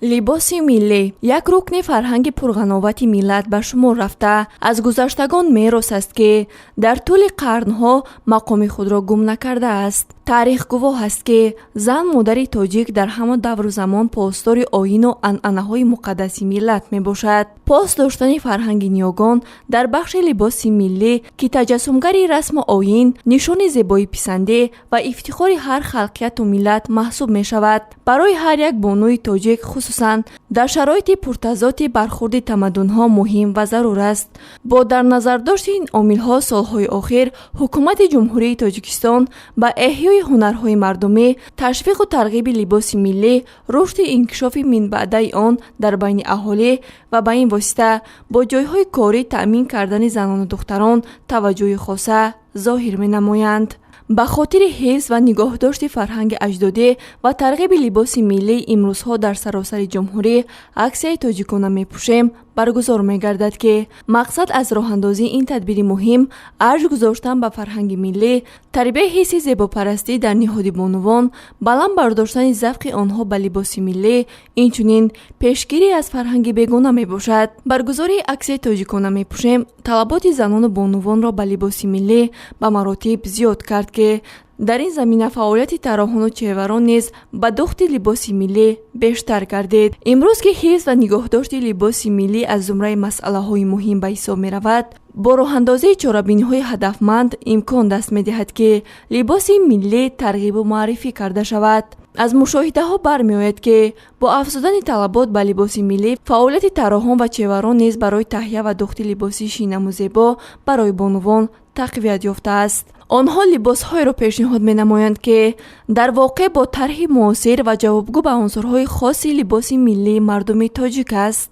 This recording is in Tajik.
либоси миллӣ як рукни фарҳанги пурғановати миллат ба шумор рафта аз гузаштагон мерос аст ки дар тӯли қарнҳо мақоми худро гум накардааст. таърих гувоҳ аст ки зан модари тоҷик дар ҳамон давру замон постори оину анъанаҳои муқаддаси миллат мебошад. пост доштани фарҳанги ниёгон дар бахши либоси миллӣ ки таҷассумгари расму оин, нишони зебоиписандӣ ва ифтихори ҳар халқияту миллат маҳсуб мешавад. барои ҳар як бонуи тоҷик хусусан дар шароити пуртазоти бархурди тамаддунҳо муҳим ва зарур аст. бо дар назардошти ин омилҳо солҳои охир ҳукумати ҷумҳурии тоҷикистон ба эҳёи ҳунарҳои мардумӣ, ташвиқу тарғиби либоси миллӣ, рушди инкишофи минбаъдаи он дар байни аҳолӣ ва ба ин восита бо ҷойҳои корӣ таъмин кардани занону духтарон таваҷҷӯҳи хоса зоҳир менамоянд. ба хотири ҳифз ва нигоҳдошти фарҳанги аҷдодӣ ва тарғиби либоси миллӣ имрӯзҳо дар саросари ҷумҳурӣ аксияи тоҷикона мепӯшем баргузор мегардад ки мақсад аз роҳандозии ин тадбири муҳим арҷ гузоштан ба фарҳанги миллӣ, тарбияи ҳисси зебопарастӣ дар ниҳоди бонувон, баланд бардоштани завқи онҳо ба либоси миллӣ, инчунин пешгирӣ аз фарҳанги бегона мебошад. баргузории аксияи тоҷикона мепӯшем талаботи занону бонувонро ба либоси миллӣ ба маротиб зиёд кард ки дар ин замина фаъолияти тарроҳону чеварон низ ба духти либоси миллӣ бештар гардид. имрӯз ки ҳифз ва нигоҳдошти либоси миллӣ аз зумраи масъалаҳои муҳим ба ҳисоб меравад, бо роҳандозии чорабиниҳои ҳадафманд имкон даст медиҳад ки либоси миллӣ тарғибу маърифӣ карда шавад. аз мушоҳидаҳо бармеояд ки бо афзудани талабот ба либоси миллӣ, фаъолияти тарроҳон ва чеварон низ барои таҳия ва духти либоси шинаму зебо барои бонувон тақвият ёфтааст. онҳо либосҳоеро пешниҳод менамоянд ки дар воқеъ бо тарҳи муосир ва ҷавобгӯ ба унсурҳои хоси либоси миллии мардуми тоҷик аст.